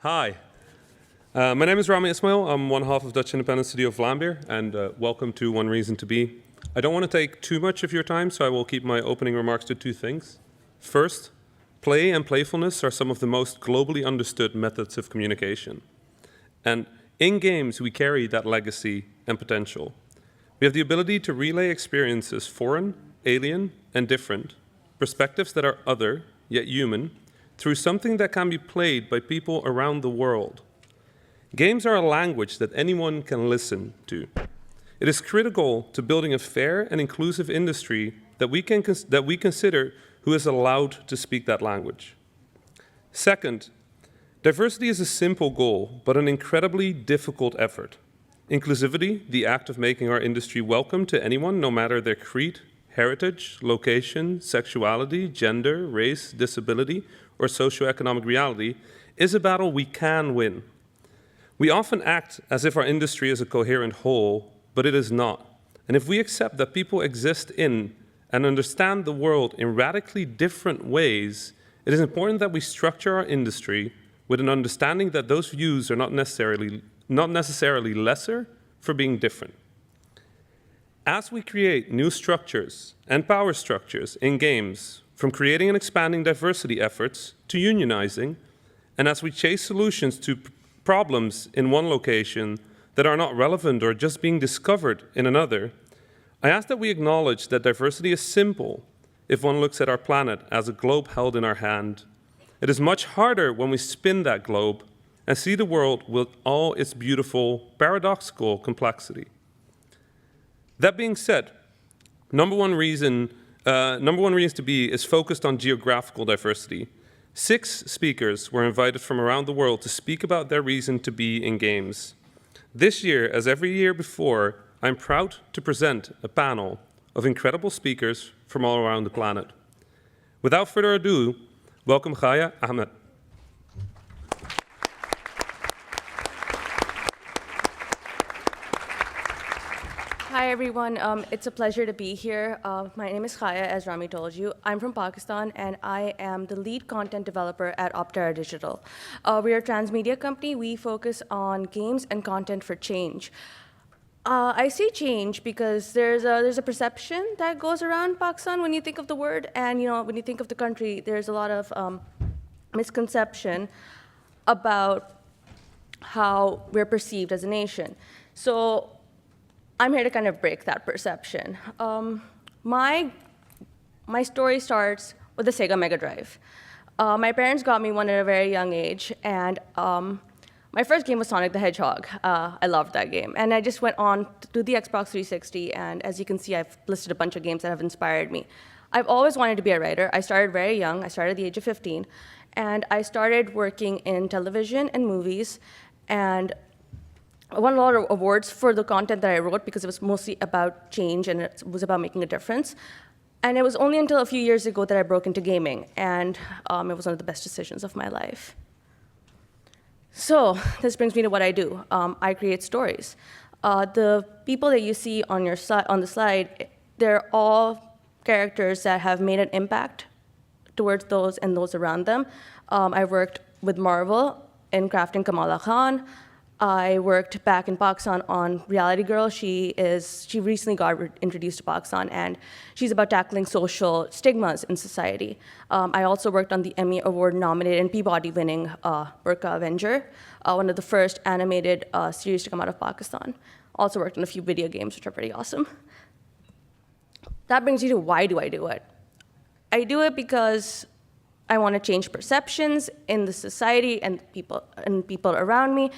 Hi, my name is Rami Ismail. I'm one half of Dutch independent studio Vlaambeer, and welcome to One Reason to Be. I don't want to take too much of your time, so I will keep my opening remarks to two things. First, play and playfulness are some of the most globally understood methods of communication. And in games, we carry that legacy and potential. We have the ability to relay experiences foreign, alien, and different, perspectives that are other, yet human, through something that can be played by people around the world. Games are a language that anyone can listen to. It is critical to building a fair and inclusive industry that we consider who is allowed to speak that language. Second, diversity is a simple goal, but an incredibly difficult effort. Inclusivity, the act of making our industry welcome to anyone, no matter their creed, heritage, location, sexuality, gender, race, disability, or socioeconomic reality, is a battle we can win. We often act as if our industry is a coherent whole, but it is not. And if we accept that people exist in and understand the world in radically different ways, it is important that we structure our industry with an understanding that those views are not necessarily lesser for being different. As we create new structures and power structures in games, from creating and expanding diversity efforts to unionizing, and as we chase solutions to problems in one location that are not relevant or just being discovered in another, I ask that we acknowledge that diversity is simple if one looks at our planet as a globe held in our hand. It is much harder when we spin that globe and see the world with all its beautiful, paradoxical complexity. That being said, number one reason to be is focused on geographical diversity. 6 speakers were invited from around the world to speak about their reason to be in games. This year, as every year before, I'm proud to present a panel of incredible speakers from all around the planet. Without further ado, welcome Gaia Ahmed. Hi everyone, it's a pleasure to be here. My name is Khaya, as Rami told you. I'm from Pakistan and I am the lead content developer at Optera Digital. We're a transmedia company. We focus on games and content for change. I say change because there's a perception that goes around Pakistan when you think of the word, and when you think of the country, there's a lot of misconception about how we're perceived as a nation. So I'm here to kind of break that perception. My story starts with the Sega Mega Drive. My parents got me one at a very young age, and my first game was Sonic the Hedgehog. I loved that game. And I just went on to the Xbox 360, and as you can see, I've listed a bunch of games that have inspired me. I've always wanted to be a writer. I started very young. I started at the age of 15, and I started working in television and movies, and I won a lot of awards for the content that I wrote because it was mostly about change and it was about making a difference. And it was only until a few years ago that I broke into gaming, and it was one of the best decisions of my life. So this brings me to what I do. I create stories. The people that you see on the slide, they're all characters that have made an impact towards those and those around them. I worked with Marvel in crafting Kamala Khan. I worked back in Pakistan on Reality Girl. She recently got introduced to Pakistan, and she's about tackling social stigmas in society. I also worked on the Emmy Award-nominated and Peabody-winning Burqa Avenger, one of the first animated series to come out of Pakistan. Also worked on a few video games, which are pretty awesome. That brings you to why do I do it? I do it because I want to change perceptions in the society and people around me.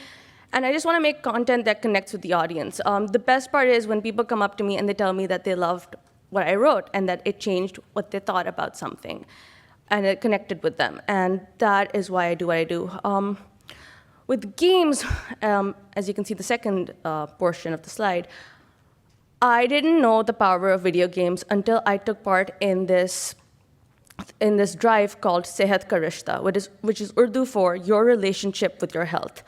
And I just want to make content that connects with the audience. The best part is when people come up to me and they tell me that they loved what I wrote and that it changed what they thought about something and it connected with them. And that is why I do what I do. With games, as you can see the second portion of the slide, I didn't know the power of video games until I took part in this drive called Sehat Ka Rishta, which is Urdu for your relationship with your health.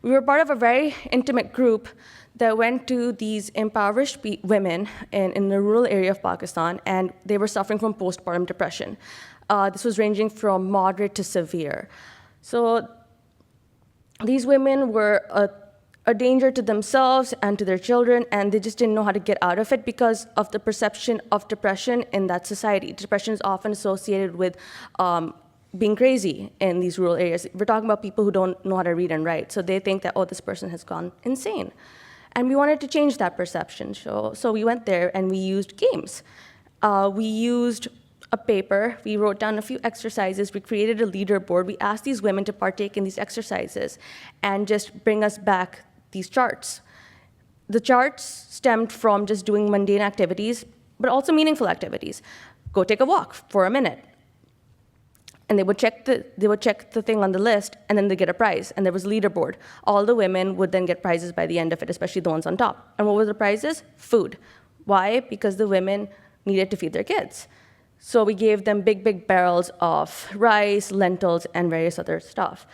We were part of a very intimate group that went to these impoverished women in the rural area of Pakistan, and they were suffering from postpartum depression. This was ranging from moderate to severe. So These women were a danger to themselves and to their children, and they just didn't know how to get out of it because of the perception of depression in that society. Depression is often associated with being crazy in these rural areas. We're talking about people who don't know how to read and write, so they think that, oh, this person has gone insane. And we wanted to change that perception, so we went there and we used games. We used a paper, we wrote down a few exercises, we created a leaderboard, we asked these women to partake in these exercises and just bring us back these charts. The charts stemmed from just doing mundane activities, but also meaningful activities. Go take a walk for a minute. And they would check the thing on the list, and then they get a prize, and there was a leaderboard. All the women would then get prizes by the end of it, especially the ones on top. And what were the prizes? Food. Why? Because the women needed to feed their kids. So we gave them big, big barrels of rice, lentils, and various other stuff.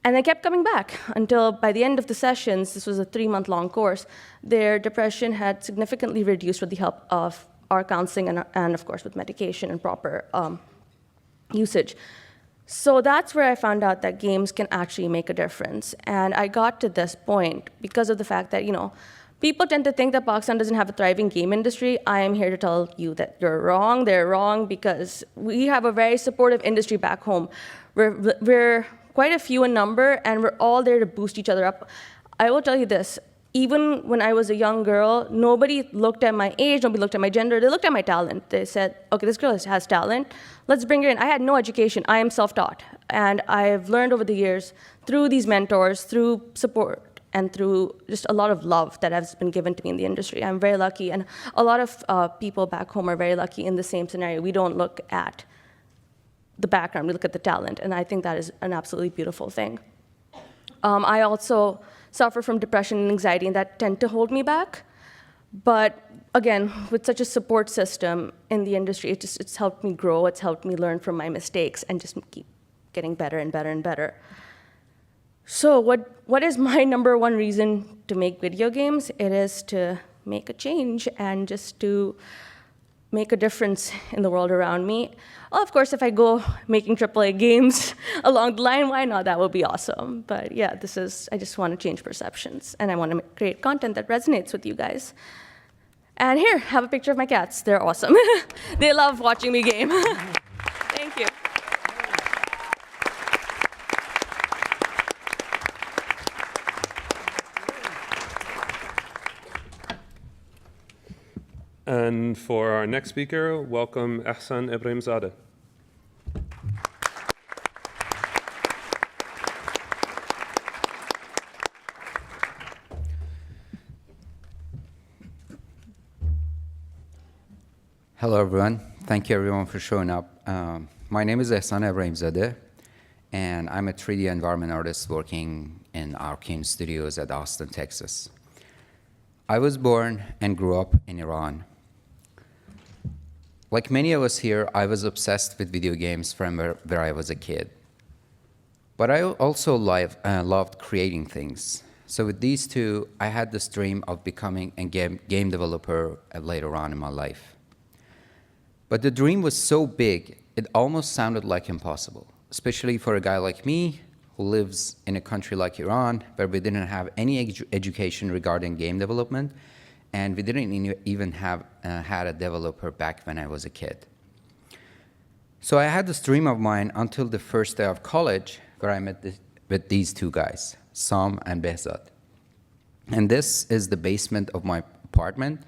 And they kept coming back until by the end of the sessions, this was a 3-month-long course, their depression had significantly reduced with the help of our counseling and of course, with medication and proper usage. So that's where I found out that games can actually make a difference. And I got to this point because of the fact that, people tend to think that Pakistan doesn't have a thriving game industry. I am here to tell you that you're wrong. They're wrong because we have a very supportive industry back home. We're quite a few in number, and we're all there to boost each other up. I will tell you this. Even when I was a young girl, nobody looked at my age, nobody looked at my gender, they looked at my talent. They said, okay, this girl has talent, let's bring her in. I had no education, I am self-taught. And I've learned over the years through these mentors, through support, and through just a lot of love that has been given to me in the industry. I'm very lucky, and a lot of people back home are very lucky in the same scenario. We don't look at the background, we look at the talent, and I think that is an absolutely beautiful thing. I also suffer from depression and anxiety, and that tend to hold me back. But again, with such a support system in the industry, it's helped me grow, it's helped me learn from my mistakes, and just keep getting better and better and better. So what is my number one reason to make video games? It is to make a change and just to make a difference in the world around me. Well, of course, if I go making AAA games along the line, why not? That would be awesome. But yeah, I just want to change perceptions, and I want to create content that resonates with you guys. And here, have a picture of my cats. They're awesome. They love watching me game. Thank you. And for our next speaker, welcome Ahsan Ibrahimzadeh. Hello, everyone. Thank you, everyone, for showing up. My name is Ahsan Ibrahimzadeh, and I'm a 3D environment artist working in our Keen Studios at Austin, Texas. I was born and grew up in Iran. Like many of us here, I was obsessed with video games from where I was a kid. But I also loved creating things. So with these two, I had this dream of becoming a game developer later on in my life. But the dream was so big, it almost sounded like impossible, especially for a guy like me who lives in a country like Iran, where we didn't have any education regarding game development, and we didn't even have had a developer back when I was a kid. So I had this dream of mine until the first day of college, where I met with these two guys, Sam and Behzad. And this is the basement of my apartment,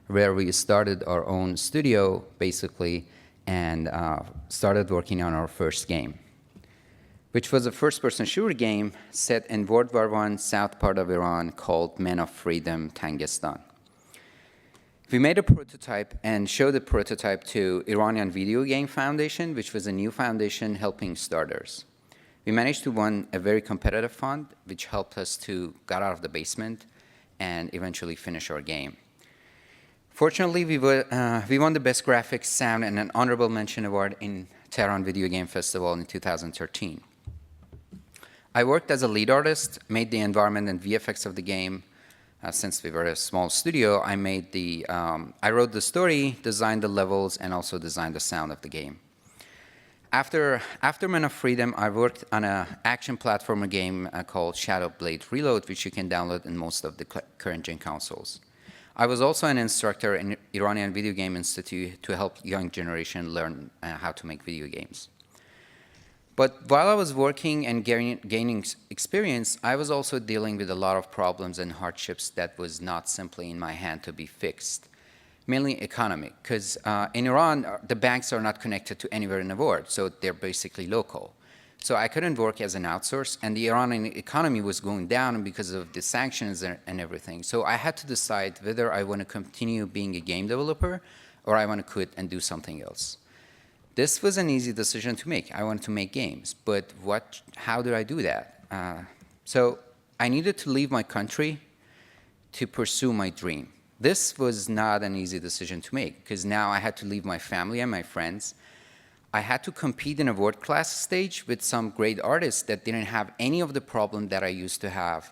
where we started our own studio, basically, and started working on our first game, which was a first-person shooter game set in World War I, south part of Iran, called Men of Freedom, Tangistan. We made a prototype and showed the prototype to Iranian Video Game Foundation, which was a new foundation helping starters. We managed to win a very competitive fund, which helped us to get out of the basement and eventually finish our game. Fortunately, we won the Best Graphics, Sound, and an Honorable Mention Award in Tehran Video Game Festival in 2013. I worked as a lead artist, made the environment and VFX of the game. Since we were a small studio, I wrote the story, designed the levels, and also designed the sound of the game. After Men of Freedom, I worked on an action platformer game called Shadow Blade Reload, which you can download in most of the current-gen consoles. I was also an instructor in Iranian Video Game Institute to help young generation learn how to make video games. But while I was working and gaining experience, I was also dealing with a lot of problems and hardships that was not simply in my hand to be fixed. Mainly economic, because in Iran, the banks are not connected to anywhere in the world, so they're basically local. So I couldn't work as an outsource, and the Iranian economy was going down because of the sanctions and everything. So I had to decide whether I want to continue being a game developer or I want to quit and do something else. This was an easy decision to make. I wanted to make games, but how do I do that? So I needed to leave my country to pursue my dream. This was not an easy decision to make, because now I had to leave my family and my friends. I had to compete in a world-class stage with some great artists that didn't have any of the problem that I used to have.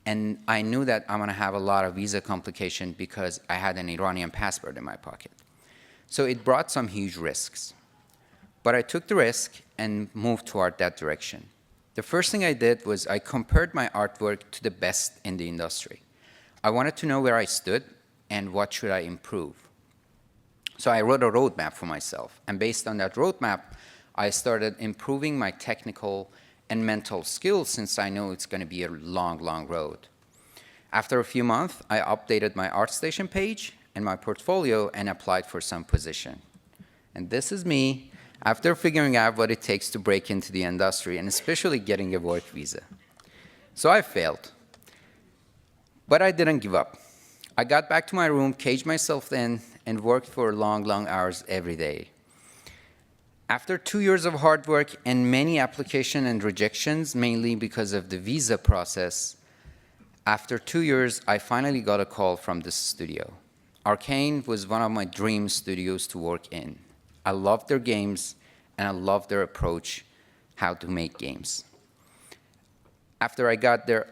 And I knew that I'm going to have a lot of visa complication because I had an Iranian passport in my pocket. So it brought some huge risks. But I took the risk and moved toward that direction. The first thing I did was I compared my artwork to the best in the industry. I wanted to know where I stood and what should I improve. So I wrote a roadmap for myself. And based on that roadmap, I started improving my technical and mental skills, since I know it's going to be a long, long road. After a few months, I updated my ArtStation page and my portfolio and applied for some position. And this is me after figuring out what it takes to break into the industry, and especially getting a work visa. So I failed. But I didn't give up. I got back to my room, caged myself in, and worked for long, long hours every day. After 2 years of hard work and many applications and rejections, mainly because of the visa process, after 2 years, I finally got a call from this studio. Arcane was one of my dream studios to work in. I loved their games, and I loved their approach, how to make games. After I got their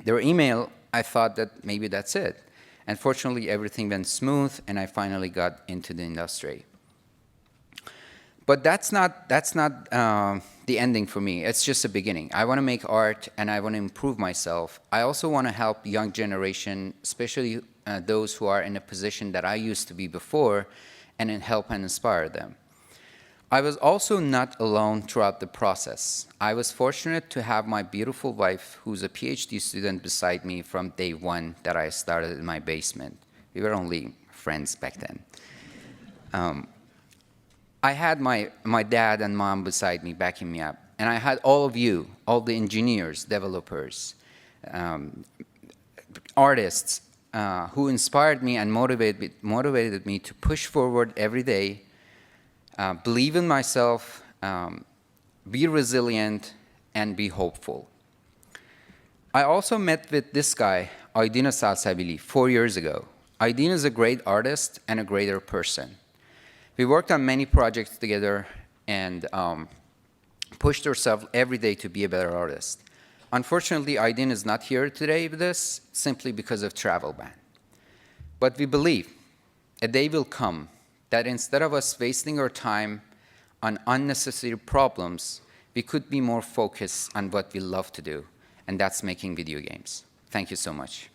their email, I thought that maybe that's it. Unfortunately, everything went smooth, and I finally got into the industry. But that's not the ending for me. It's just a beginning. I want to make art, and I want to improve myself. I also want to help young generation, especially those who are in a position that I used to be before, and help and inspire them. I was also not alone throughout the process. I was fortunate to have my beautiful wife, who's a PhD student, beside me from day one that I started in my basement. We were only friends back then. I had my dad and mom beside me, backing me up. And I had all of you, all the engineers, developers, artists, who inspired me and motivated me to push forward every day, believe in myself, be resilient, and be hopeful. I also met with this guy, Aydin Salsabili, 4 years ago. Aydin is a great artist and a greater person. We worked on many projects together and pushed ourselves every day to be a better artist. Unfortunately, Aydin is not here today with us simply because of travel ban. But we believe a day will come that instead of us wasting our time on unnecessary problems, we could be more focused on what we love to do, and that's making video games. Thank you so much.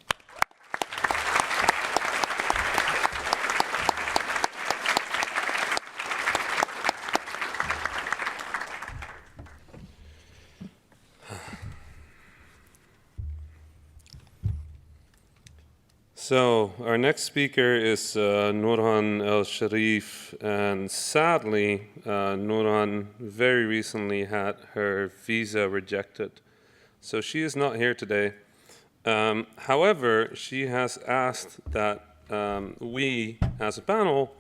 So our next speaker is Nurhan El-Sharif, and sadly, Nurhan very recently had her visa rejected. So she is not here today. However, she has asked that we, as a panel,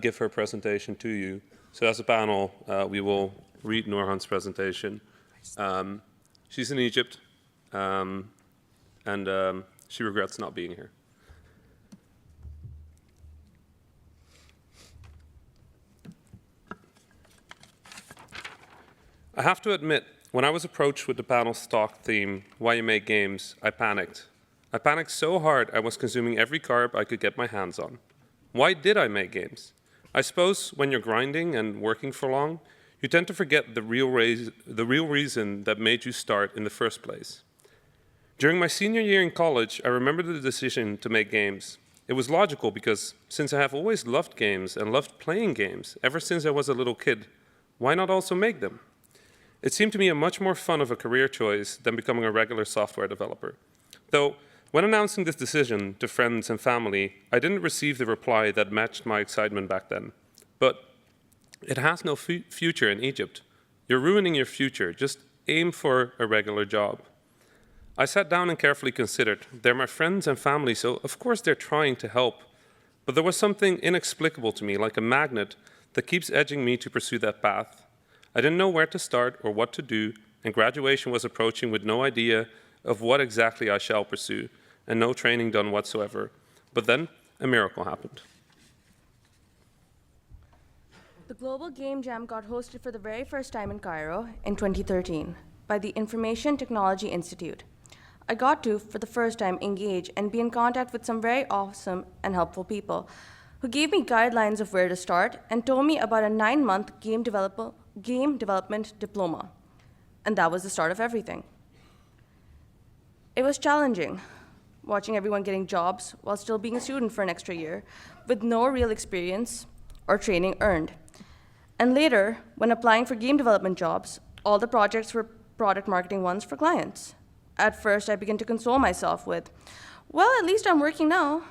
give her presentation to you. So as a panel, we will read Nurhan's presentation. She's in Egypt, and she regrets not being here. I have to admit, when I was approached with the panel's talk theme, Why You Make Games, I panicked. I panicked so hard I was consuming every carb I could get my hands on. Why did I make games? I suppose when you're grinding and working for long, you tend to forget the real reason that made you start in the first place. During my senior year in college, I remember the decision to make games. It was logical because since I have always loved games and loved playing games ever since I was a little kid, why not also make them? It seemed to me a much more fun of a career choice than becoming a regular software developer. Though, when announcing this decision to friends and family, I didn't receive the reply that matched my excitement back then. But it has no future in Egypt. You're ruining your future. Just aim for a regular job. I sat down and carefully considered. They're my friends and family, so of course they're trying to help. But there was something inexplicable to me, like a magnet, that keeps edging me to pursue that path. I didn't know where to start or what to do, and graduation was approaching with no idea of what exactly I shall pursue, and no training done whatsoever. But then, a miracle happened. The Global Game Jam got hosted for the very first time in Cairo in 2013 by the Information Technology Institute. I got to, for the first time, engage and be in contact with some very awesome and helpful people who gave me guidelines of where to start and told me about a 9-month game development diploma. And that was the start of everything. It was challenging, watching everyone getting jobs while still being a student for an extra year, with no real experience or training earned. And later, when applying for game development jobs, all the projects were product marketing ones for clients. At first, I began to console myself with, well, at least I'm working now.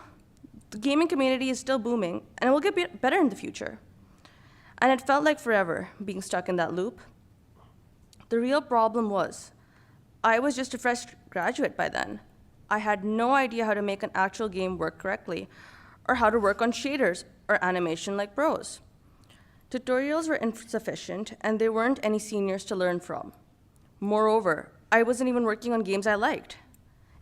The gaming community is still booming, and it will get better in the future. And it felt like forever being stuck in that loop. The real problem was, I was just a fresh graduate by then. I had no idea how to make an actual game work correctly, or how to work on shaders or animation like pros. Tutorials were insufficient, and there weren't any seniors to learn from. Moreover, I wasn't even working on games I liked.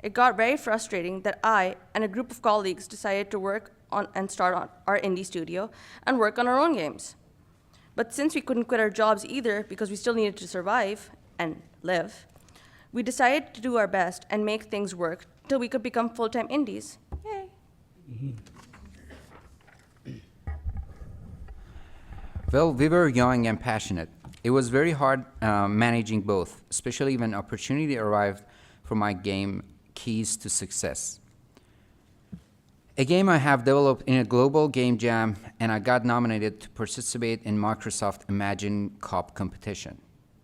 It got very frustrating that I and a group of colleagues decided to work on and start on our indie studio and work on our own games. But since we couldn't quit our jobs either because we still needed to survive and live, we decided to do our best and make things work till we could become full-time indies. Yay. Well, we were young and passionate. It was very hard managing both, especially when opportunity arrived for my game, Keys to Success. A game I have developed in a global game jam, and I got nominated to participate in Microsoft Imagine Cup competition.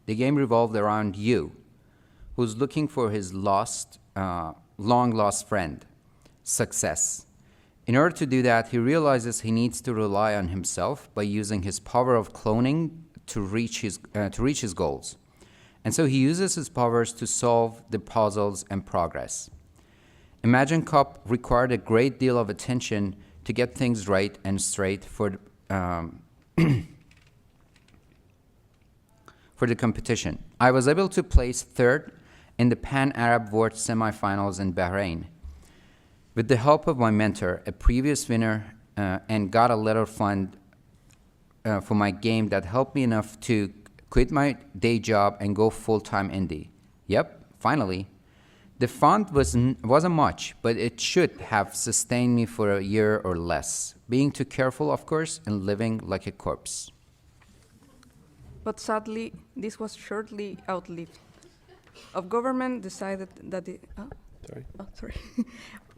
The game revolved around you, who's looking for his long-lost friend, Success. In order to do that, he realizes he needs to rely on himself by using his power of cloning to reach his goals. And so he uses his powers to solve the puzzles and progress. Imagine Cup required a great deal of attention to get things right and straight for the competition. I was able to place third in the Pan-Arab World semifinals in Bahrain. With the help of my mentor, a previous winner, and got a little fund for my game that helped me enough to quit my day job and go full-time indie. Yep, finally. The fund wasn't much, but it should have sustained me for a year or less, being too careful, of course, and living like a corpse. But sadly, this was shortly outlived. Our government decided that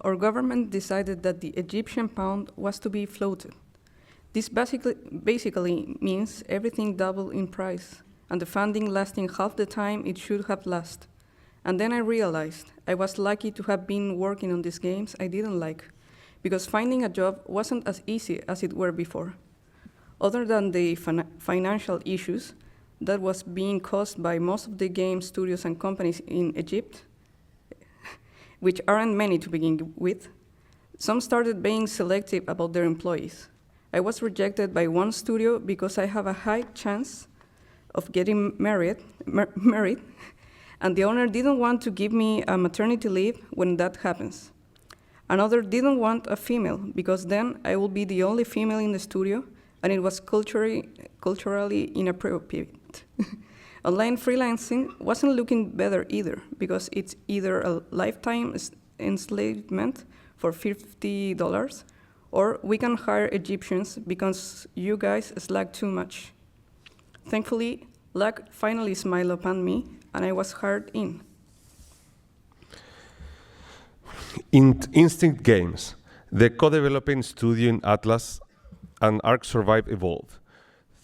Our government decided that the Egyptian pound was to be floated. This basically means everything doubled in price, and the funding lasting half the time it should have lasted. And then I realized I was lucky to have been working on these games I didn't like, because finding a job wasn't as easy as it were before. Other than the financial issues that was being caused by most of the game studios and companies in Egypt, which aren't many to begin with, some started being selective about their employees. I was rejected by one studio because I have a high chance of getting married, and the owner didn't want to give me a maternity leave when that happens. Another didn't want a female because then I will be the only female in the studio, and it was culturally inappropriate. Online freelancing wasn't looking better either, because it's either a lifetime enslavement for $50 Or we can hire Egyptians because you guys slack too much. Thankfully, luck finally smiled upon me, and I was hired in. In Instinct Games, the co-developing studio in Atlas and Ark Survive evolved.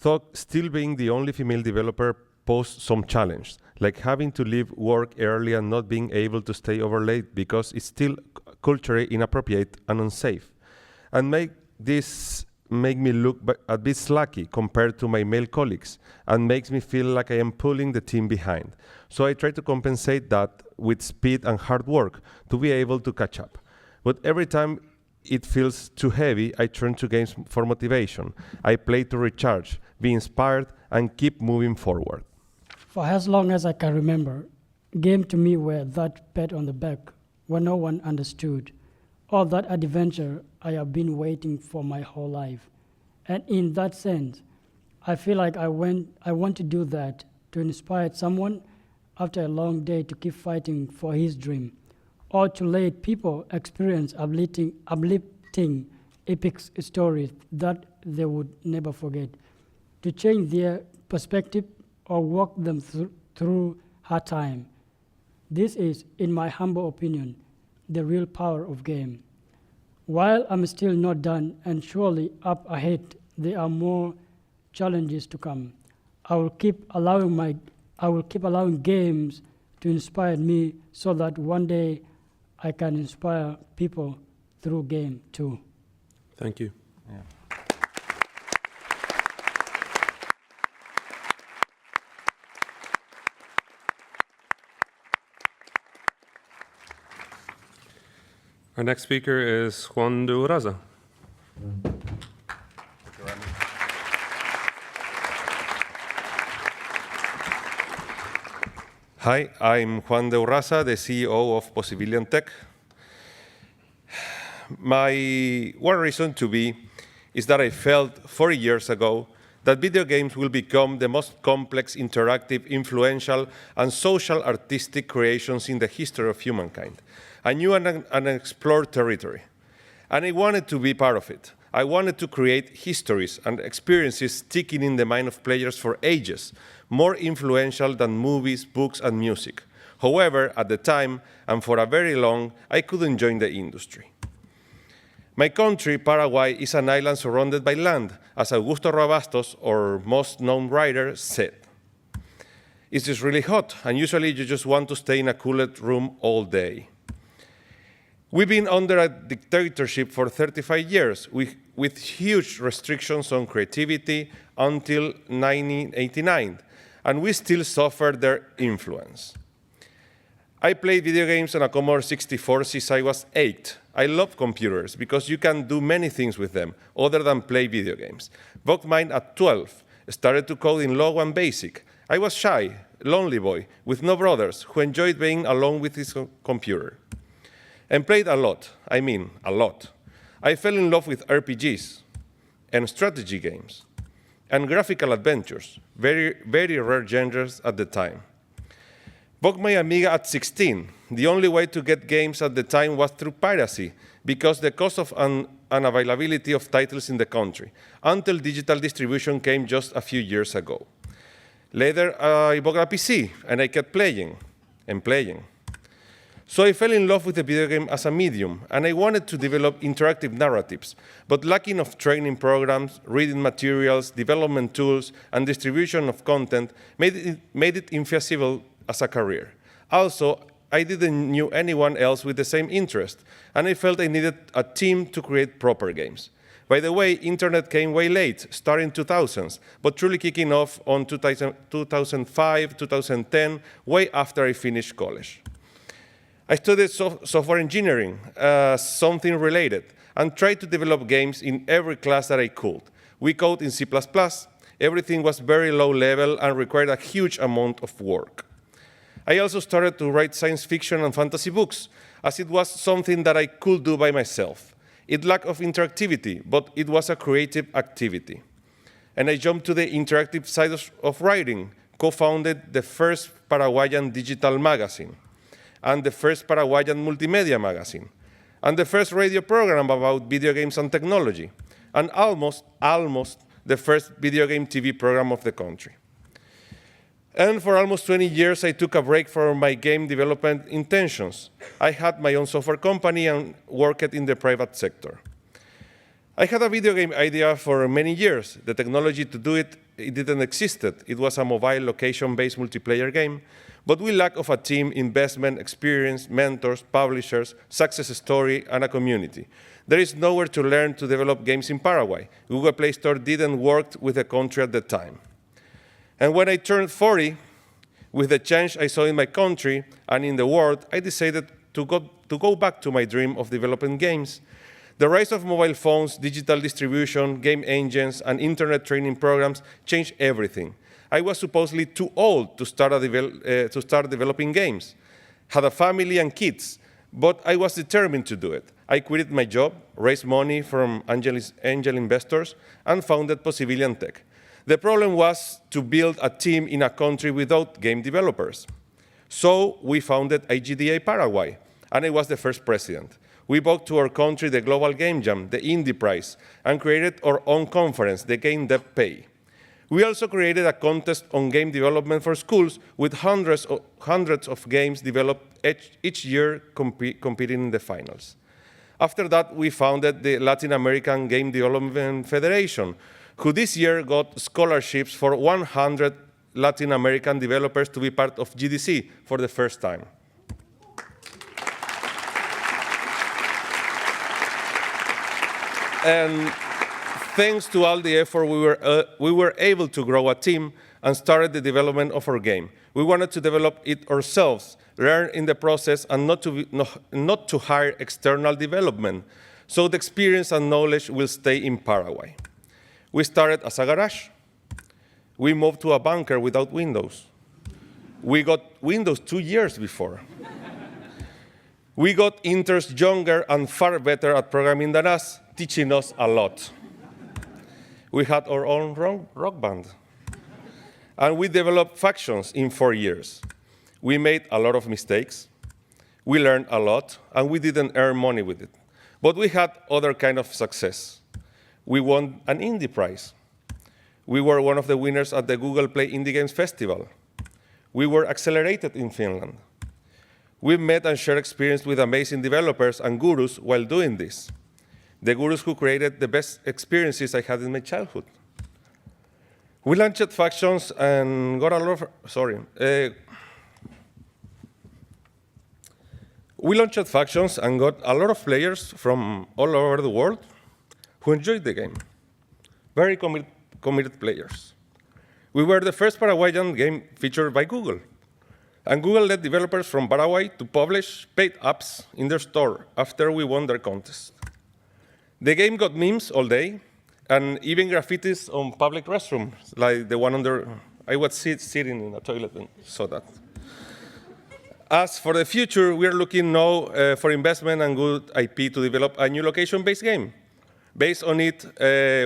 Though still being the only female developer posed some challenge, like having to leave work early and not being able to stay over late because it's still culturally inappropriate and unsafe. And make me look a bit slacky compared to my male colleagues and makes me feel like I am pulling the team behind. So I try to compensate that with speed and hard work to be able to catch up. But every time it feels too heavy, I turn to games for motivation. I play to recharge, be inspired, and keep moving forward. For as long as I can remember, games to me were that pat on the back when no one understood, or that adventure I have been waiting for my whole life. And in that sense, I feel like I want to do that, to inspire someone after a long day to keep fighting for his dream, or to let people experience uplifting epic stories that they would never forget, to change their perspective or walk them through hard time. This is, in my humble opinion, the real power of game. While I'm still not done and surely up ahead, there are more challenges to come. I will keep allowing games to inspire me so that one day I can inspire people through game too. Thank you. Yeah. Our next speaker is Juan de Uraza. Hi, I'm Juan de Uraza, the CEO of Possibilian Tech. My one reason to be is that I felt 40 years ago that video games will become the most complex, interactive, influential, and social artistic creations in the history of humankind, a new and unexplored territory. And I wanted to be part of it. I wanted to create histories and experiences sticking in the mind of players for ages, more influential than movies, books, and music. However, at the time, and for a very long, I couldn't join the industry. My country, Paraguay, is an island surrounded by land, as Augusto Rabastos, our most known writer, said. It's just really hot, and usually you just want to stay in a cooled room all day. We've been under a dictatorship for 35 years, with huge restrictions on creativity until 1989, and we still suffer their influence. I played video games on a Commodore 64 since I was 8. I love computers because you can do many things with them other than play video games. Bought mine at 12, started to code in Logo and Basic. I was shy, lonely boy, with no brothers, who enjoyed being alone with his computer. And played a lot, I mean a lot. I fell in love with RPGs and strategy games and graphical adventures, very, very rare genres at the time. Bought my Amiga at 16. The only way to get games at the time was through piracy, because the cost of unavailability of titles in the country, until digital distribution came just a few years ago. Later, I bought a PC, and I kept playing and playing. So I fell in love with the video game as a medium, and I wanted to develop interactive narratives, but lacking of training programs, reading materials, development tools, and distribution of content made it infeasible as a career. Also, I didn't know anyone else with the same interest, and I felt I needed a team to create proper games. By the way, internet came way late, starting 2000s, but truly kicking off on 2005, 2010, way after I finished college. I studied software engineering, something related, and tried to develop games in every class that I could. We code in C++. Everything was very low level and required a huge amount of work. I also started to write science fiction and fantasy books, as it was something that I could do by myself. It lacked of interactivity, but it was a creative activity. And I jumped to the interactive side of writing, co-founded the first Paraguayan digital magazine and the first Paraguayan multimedia magazine. and the first radio program about video games and technology, and almost the first video game TV program of the country. And for almost 20 years, I took a break from my game development intentions. I had my own software company and worked in the private sector. I had a video game idea for many years. The technology to do it didn't exist. It was a mobile location-based multiplayer game, but we lack of a team, investment, experience, mentors, publishers, success story, and a community. There is nowhere to learn to develop games in Paraguay. Google Play Store didn't work with the country at the time. And when I turned 40, with the change I saw in my country and in the world, I decided to go back to my dream of developing games. The rise of mobile phones, digital distribution, game engines, and internet training programs changed everything. I was supposedly too old to start developing games, had a family and kids, but I was determined to do it. I quit my job, raised money from angel investors, and founded Possibilian Tech. The problem was to build a team in a country without game developers. So we founded IGDA Paraguay, and I was the first president. We brought to our country the Global Game Jam, the Indie Prize, and created our own conference, the Game Dev Pay. We also created a contest on game development for schools with hundreds of games developed each year competing in the finals. After that, we founded the Latin American Game Development Federation, who this year got scholarships for 100 Latin American developers to be part of GDC for the first time. And thanks to all the effort, we were able to grow a team and started the development of our game. We wanted to develop it ourselves, learn in the process, and not to hire external development, so the experience and knowledge will stay in Paraguay. We started as a garage. We moved to a bunker without windows. We got Windows 2 years before. We got interns younger and far better at programming than us, teaching us a lot. We had our own rock band. And we developed factions in 4 years. We made a lot of mistakes. We learned a lot, and we didn't earn money with it. But we had other kind of success. We won an Indie Prize. We were one of the winners at the Google Play Indie Games Festival. We were accelerated in Finland. We met and shared experience with amazing developers and gurus while doing this. The gurus who created the best experiences I had in my childhood. We launched factions and got a lot of, we launched factions and got a lot of players from all over the world who enjoyed the game. Very committed players. We were the first Paraguayan game featured by Google. And Google let developers from Paraguay to publish paid apps in their store after we won their contest. The game got memes all day, and even graffitis on public restrooms, like the one under, I was sitting in a toilet and saw that. As for the future, we are looking now for investment and good IP to develop a new location-based game, based on it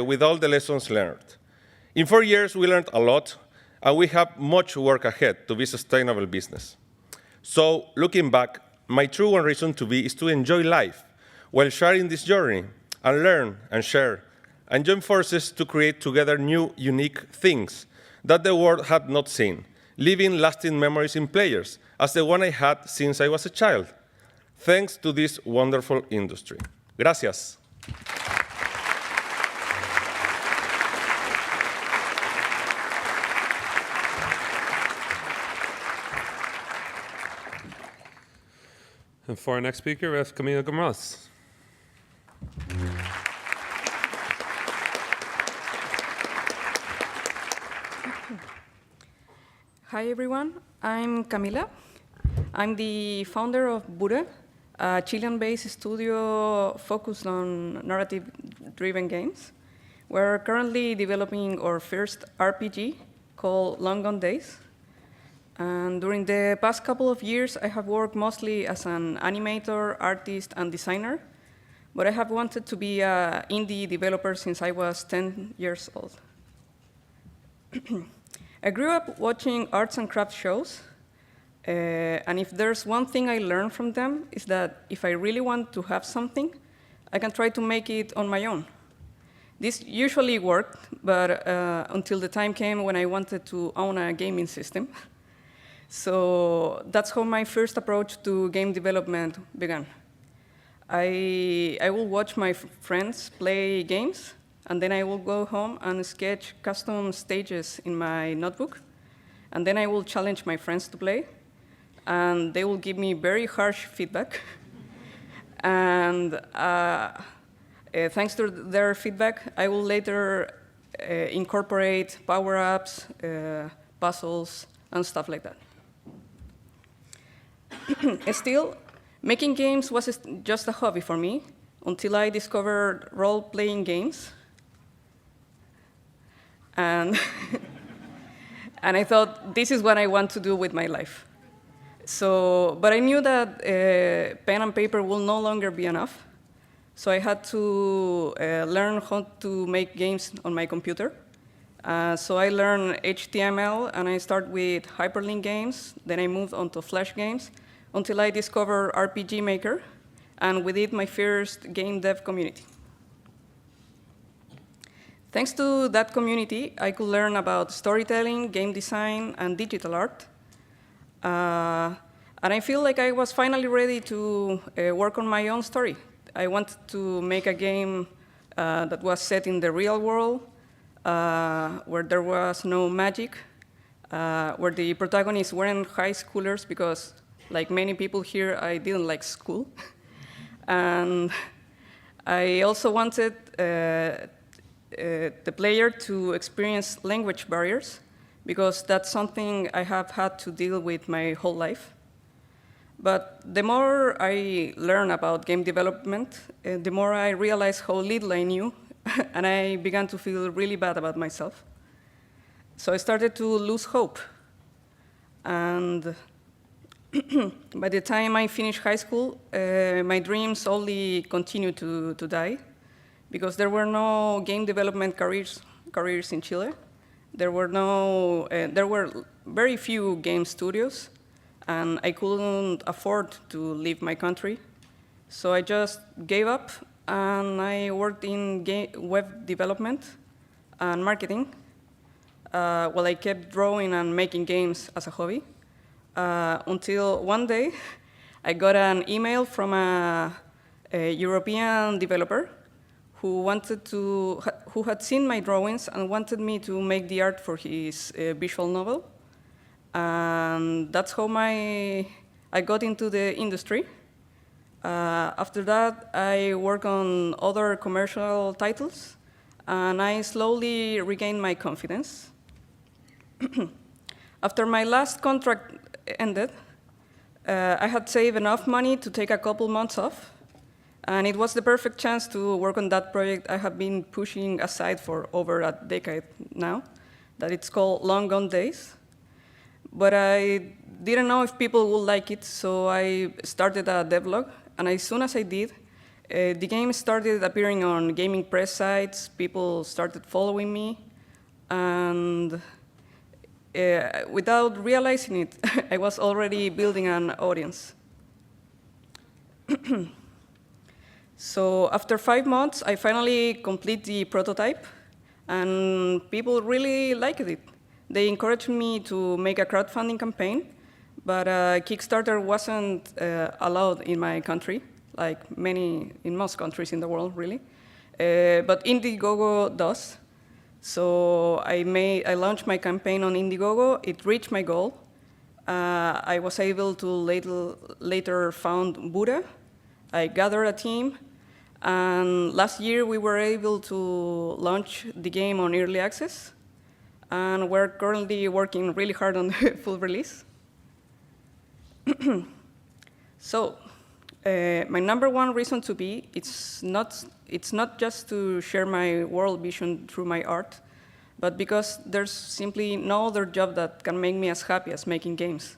with all the lessons learned. In 4 years, we learned a lot, and we have much work ahead to be a sustainable business. So, looking back, my true one reason to be is to enjoy life while sharing this journey, and learn and share, and join forces to create together new, unique things that the world had not seen, leaving lasting memories in players, as the one I had since I was a child, thanks to this wonderful industry. Gracias. And for our next speaker, we have Camila Gomes. Hi, everyone. I'm Camila. I'm the founder of Bure, a Chilean-based studio focused on narrative-driven games. We're currently developing our first RPG called Long Gone Days. And during the past couple of years, I have worked mostly as an animator, artist, and designer. But I have wanted to be an indie developer since I was 10 years old. I grew up watching arts and crafts shows. And if there's one thing I learned from them, is that if I really want to have something, I can try to make it on my own. This usually worked, but until the time came when I wanted to own a gaming system. So that's how my first approach to game development began. I will watch my friends play games, and then I will go home and sketch custom stages in my notebook, and then I will challenge my friends to play, and they will give me very harsh feedback. And thanks to their feedback, I will later incorporate power-ups, puzzles, and stuff like that. Still, making games was just a hobby for me until I discovered role-playing games. And, and I thought, this is what I want to do with my life. So, but I knew that pen and paper will no longer be enough. So I had to learn how to make games on my computer. So I learned HTML, and I started with hyperlink games. Then I moved on to Flash games until I discovered RPG Maker, and with it, my first game dev community. Thanks to that community, I could learn about storytelling, game design, and digital art. And I feel like I was finally ready to work on my own story. I wanted to make a game that was set in the real world, where there was no magic, where the protagonists weren't high schoolers because, like many people here, I didn't like school. And I also wanted the player to experience language barriers, because that's something I have had to deal with my whole life. But the more I learn about game development, the more I realized how little I knew, and I began to feel really bad about myself. So I started to lose hope. And by the time I finished high school, my dreams only continued to die, because there were no game development careers in Chile. There were very few game studios, and I couldn't afford to leave my country. So I just gave up, and I worked in web development and marketing, while I kept drawing and making games as a hobby, until one day I got an email from a European developer who had seen my drawings and wanted me to make the art for his visual novel. And that's how I got into the industry. After that, I worked on other commercial titles, and I slowly regained my confidence. After my last contract ended, I had saved enough money to take a couple months off, and it was the perfect chance to work on that project I have been pushing aside for over a decade now, that it's called Long Gone Days. But I didn't know if people would like it, so I started a devlog, and as soon as I did, the game started appearing on gaming press sites, people started following me, and without realizing it, I was already building an audience. So after 5 months, I finally complete the prototype, and people really liked it. They encouraged me to make a crowdfunding campaign, but Kickstarter wasn't allowed in my country, like in most countries in the world, really. But Indiegogo does. So I launched my campaign on Indiegogo. It reached my goal. I was able to later found Buddha. I gathered a team, and last year we were able to launch the game on early access, and we're currently working really hard on the full release. So, my #1 reason to be, it's not just to share my world vision through my art, but because there's simply no other job that can make me as happy as making games.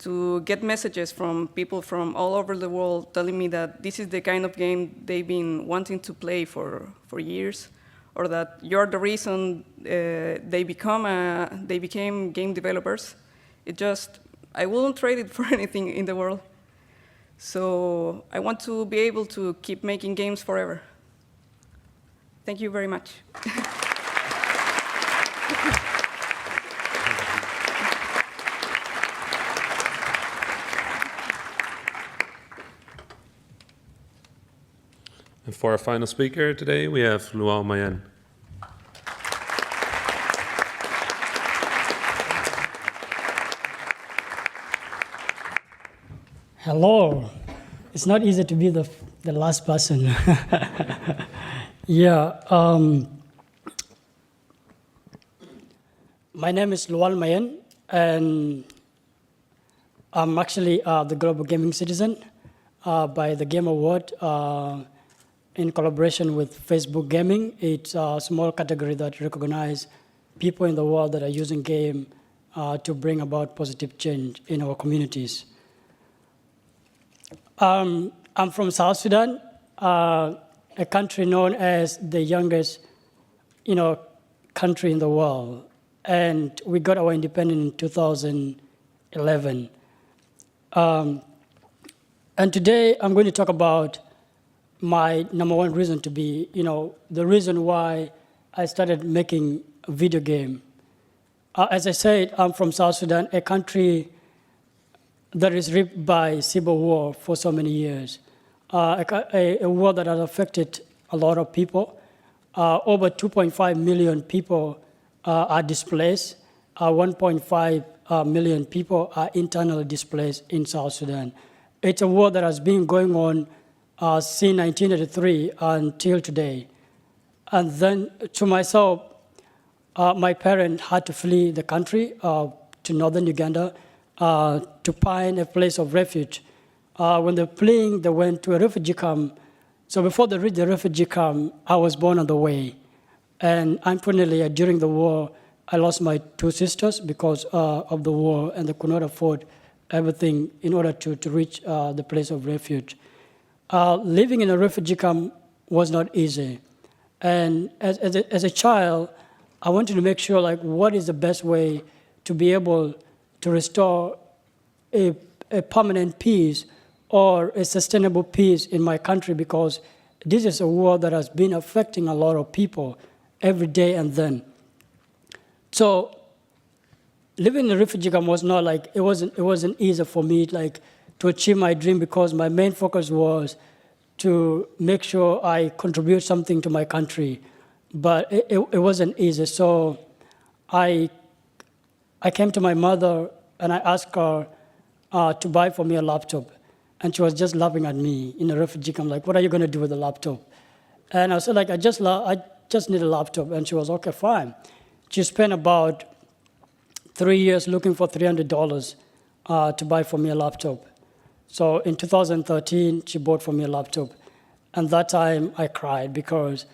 To get messages from people from all over the world telling me that this is the kind of game they've been wanting to play for years, or that you're the reason they became game developers, it just I wouldn't trade it for anything in the world. So I want to be able to keep making games forever. Thank you very much. And for our final speaker today, we have Luan Mayen. Hello. It's not easy to be the last person. Yeah. My name is Luan Mayen, and I'm actually the Global Gaming Citizen by the Game Award in collaboration with Facebook Gaming. It's a small category that recognizes people in the world that are using game to bring about positive change in our communities. I'm from South Sudan, a country known as the youngest, country in the world, and we got our independence in 2011. And today I'm going to talk about my number one reason to be, the reason why I started making a video game. As I said, I'm from South Sudan, a country that is ripped by civil war for so many years, a war that has affected a lot of people. Over 2.5 million people are displaced. 1.5 million people are internally displaced in South Sudan. It's a war that has been going on since 1983 until today. And then to myself, my parents had to flee the country to northern Uganda to find a place of refuge. When they're fleeing, they went to a refugee camp. So before they reached the refugee camp, I was born on the way. And unfortunately, during the war, I lost my two sisters because of the war, and they could not afford everything in order to reach the place of refuge. Living in a refugee camp was not easy. And as a child, I wanted to make sure, what is the best way to be able to restore a permanent peace or a sustainable peace in my country, because this is a war that has been affecting a lot of people every day and then. So living in a refugee camp was not it wasn't easy for me to achieve my dream, because my main focus was to make sure I contribute something to my country. But it wasn't easy. So I came to my mother and I asked her to buy for me a laptop. And she was just laughing at me in a refugee camp, what are you going to do with a laptop? And I said, I just need a laptop. And she was, okay, fine. She spent about 3 years looking for $300 to buy for me a laptop. So in 2013, she bought for me a laptop. And that time I cried, because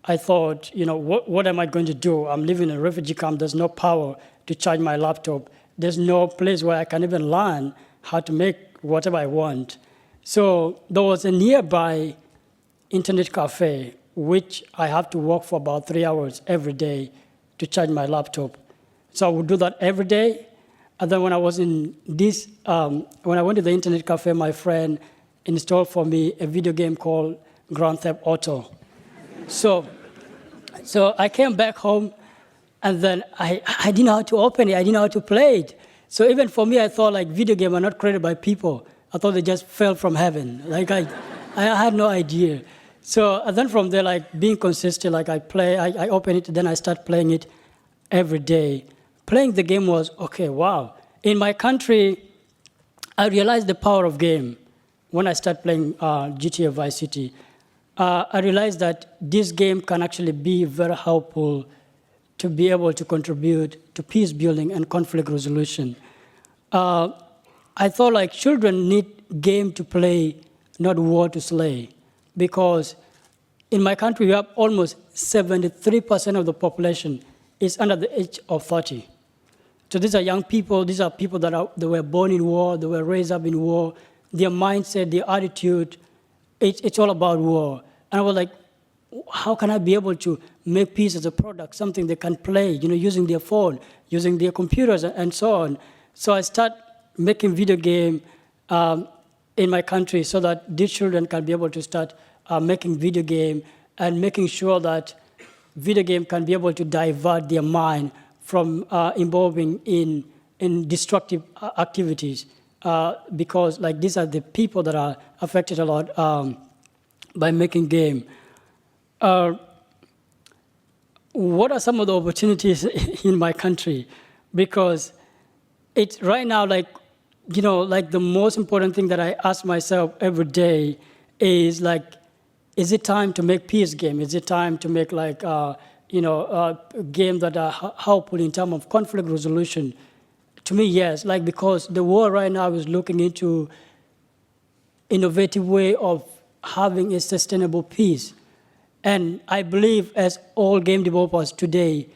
I thought, what am I going to do? I'm living in a refugee camp. There's no power to charge my laptop. There's no place where I can even learn how to make whatever I want. So there was a nearby internet cafe, which I have to walk for about 3 hours every day to charge my laptop. So I would do that every day. And then when I was in when I went to the internet cafe, my friend installed for me a video game called Grand Theft Auto. So I came back home, and then I didn't know how to open it. I didn't know how to play it. So even for me, I thought video games are not created by people. I thought they just fell from heaven. I had no idea. So and then from there, being consistent, I open it, then I start playing it every day. Playing the game was, okay, wow. In my country, I realized the power of game when I started playing GTA Vice City. I realized that this game can actually be very helpful to be able to contribute to peace building and conflict resolution. I thought children need game to play, not war to slay, because in my country we have almost 73% of the population is under the age of 30. So these are young people. These are people that were born in war. They were raised up in war. Their mindset, their attitude, it's all about war. And I was how can I be able to make peace as a product, something they can play, using their phone, using their computers, and so on. So I start making video game in my country so that these children can be able to start making video game and making sure that video game can be able to divert their mind from involving in destructive activities because like these are the people that are affected a lot by making game. What are some of the opportunities in my country? Because it's right now like, you know, like the most important thing that I ask myself every day is like, is it time to make peace game? Is it time to make like, you know, a game that are helpful in terms of conflict resolution? To me, yes, like because the world right now is looking into innovative way of having a sustainable peace. And I believe as all game developers today,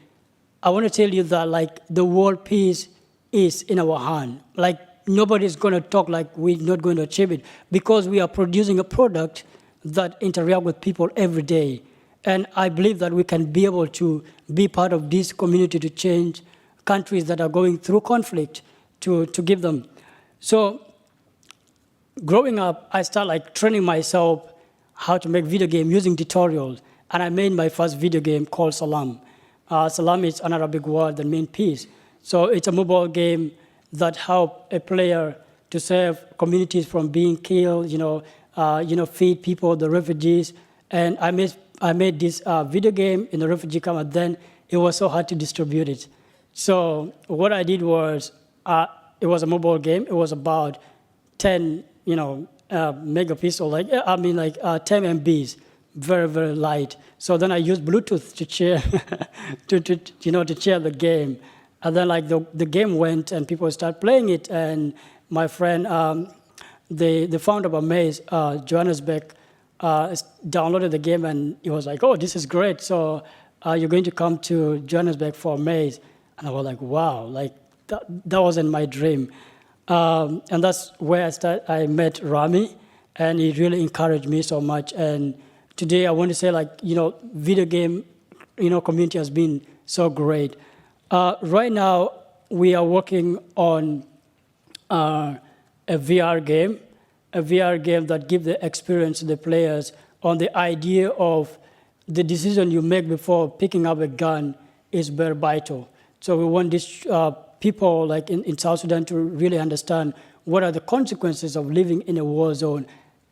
I want to tell you that like the world peace is in our hand. Like nobody's going to talk like we're not going to achieve it because we are producing a product that interact with people every day. And I believe that we can be able to be part of this community to change countries that are going through conflict to give them. So growing up, I started like training myself how to make video game using tutorials. And I made my first video game called Salam. Salam is an Arabic word that means peace. So it's a mobile game that helps a player to save communities from being killed, feed people, the refugees. And I made this video game in the refugee camp, and then it was so hard to distribute it. So what I did was, it was a mobile game. It was about 10, megapixel, 10 MBs, very, very light. So then I used Bluetooth to share, to share the game. And then like the game went and people started playing it. And my friend, the founder of Amaze, Johannesburg, downloaded the game and he was like, oh, this is great. So you're going to come to Johannesburg for Amaze. And I was like, wow, like that wasn't my dream. And that's where I met Rami, and he really encouraged me so much. And today I want to say video game, community has been so great. Right now we are working on a VR game that gives the experience to the players on the idea of the decision you make before picking up a gun is very vital. So we want these people like in South Sudan to really understand what are the consequences of living in a war zone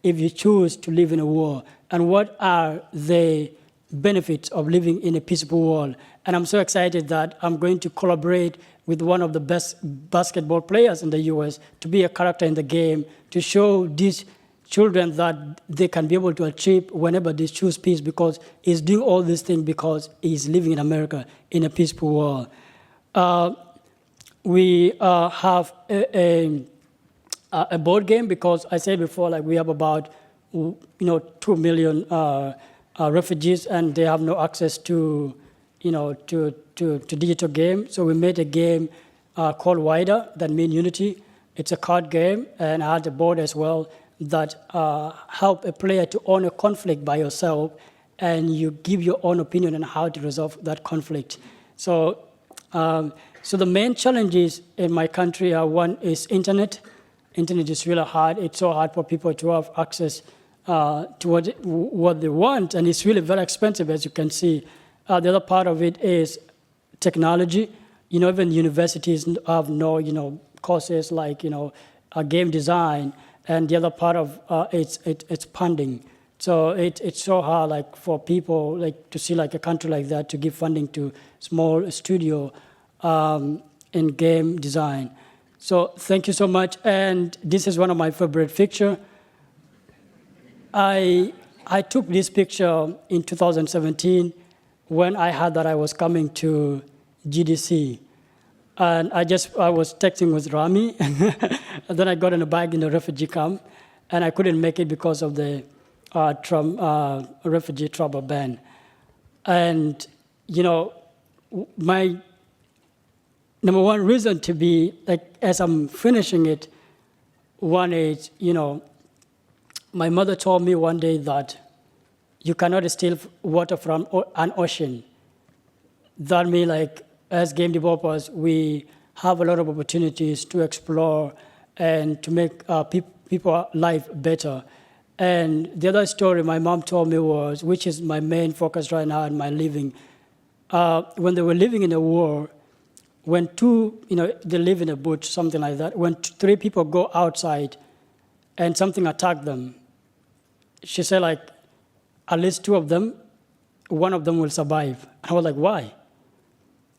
if you choose to live in a war, and what are the benefits of living in a peaceful world. And I'm so excited that I'm going to collaborate with one of the best basketball players in the US to be a character in the game, to show these children that they can be able to achieve whenever they choose peace, because he's doing all these things because he's living in America in a peaceful world. We have a board game because I said before, like we have about 2 million refugees and they have no access to digital game. So we made a game called Wider, that means unity. It's a card game, and I had a board as well that help a player to own a conflict by yourself, and you give your own opinion on how to resolve that conflict. So the main challenges in my country are, one is internet. Internet is really hard. It's so hard for people to have access to what they want, and it's really very expensive, as you can see. The other part of it is technology. Even universities have no, courses like, game design, and the other part of it's funding. So it's so hard, like for people like to see like a country like that to give funding to small studio in game design. So thank you so much. And this is one of my favorite pictures. I took this picture in 2017 when I heard that I was coming to GDC. And I was texting with Rami, and then I got in a bag in the refugee camp, and I couldn't make it because of the refugee travel ban. And, my number one reason to be, like, as I'm finishing it, one is, my mother told me one day that you cannot steal water from an ocean. That means, like, as game developers, we have a lot of opportunities to explore and to make people's life better. And the other story my mom told me was, which is my main focus right now in my living, when they were living in a war, when they live in a bush, something like that, when 3 people go outside and something attacked them, she said, like, at least 2 of them, one of them will survive. I was like, why?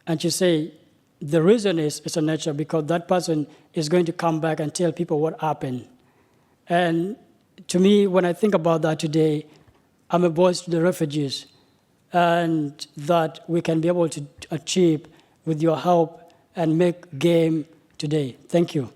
And she said, the reason is it's a nature, because that person is going to come back and tell people what happened. And to me, when I think about that today, I'm a voice to the refugees, and that we can be able to achieve with your help and make game today. Thank you.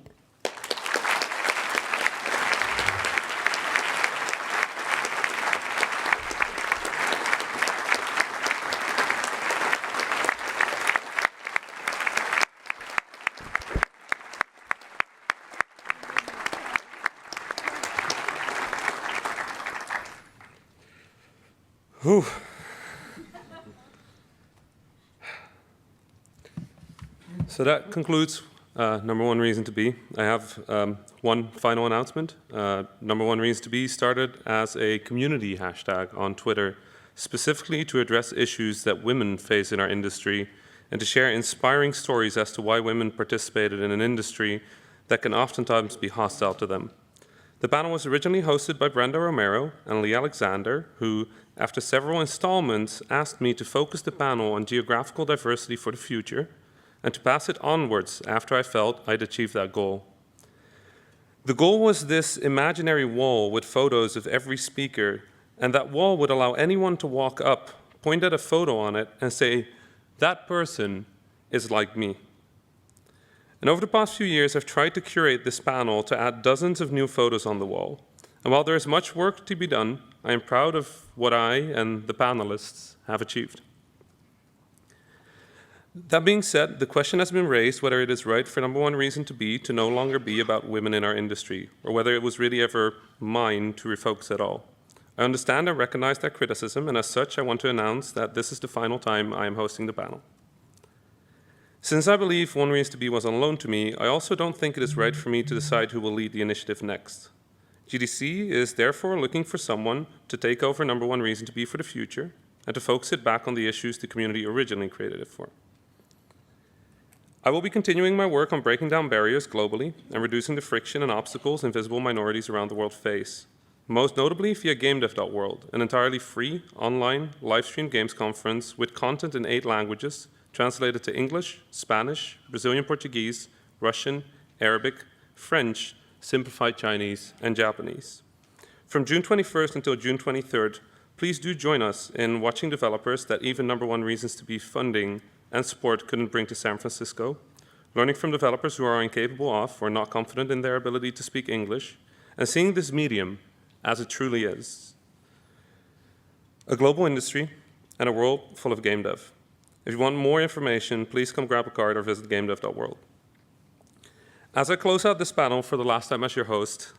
Whew. So that concludes number 1 reason to be. I have one final announcement. Number 1 reason to be started as a community hashtag on Twitter, specifically to address issues that women face in our industry and to share inspiring stories as to why women participated in an industry that can oftentimes be hostile to them. The panel was originally hosted by Brenda Romero and Lee Alexander, who, after several installments, asked me to focus the panel on geographical diversity for the future and to pass it onwards after I felt I'd achieved that goal. The goal was this imaginary wall with photos of every speaker, and that wall would allow anyone to walk up, point at a photo on it, and say, that person is like me. And over the past few years, I've tried to curate this panel to add dozens of new photos on the wall. And while there is much work to be done, I am proud of what I and the panelists have achieved. That being said, the question has been raised whether it is right for number 1 reason to be to no longer be about women in our industry, or whether it was really ever mine to refocus at all. I understand and recognize that criticism, and as such, I want to announce that this is the final time I am hosting the panel. Since I believe 1 reason to be was on loan to me, I also don't think it is right for me to decide who will lead the initiative next. GDC is therefore looking for someone to take over number 1 reason to be for the future and to focus it back on the issues the community originally created it for. I will be continuing my work on breaking down barriers globally and reducing the friction and obstacles invisible minorities around the world face, most notably via GameDev.world, an entirely free, online, live-streamed games conference with content in 8 languages, translated to English, Spanish, Brazilian Portuguese, Russian, Arabic, French, simplified Chinese, and Japanese. From June 21st until June 23rd, please do join us in watching developers that even number 1 reasons to be funding and support couldn't bring to San Francisco, learning from developers who are incapable of or not confident in their ability to speak English, and seeing this medium as it truly is, a global industry and a world full of game dev. If you want more information, please come grab a card or visit GameDev.world. As I close out this panel for the last time as your host,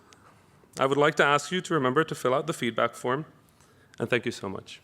I would like to ask you to remember to fill out the feedback form, and thank you so much.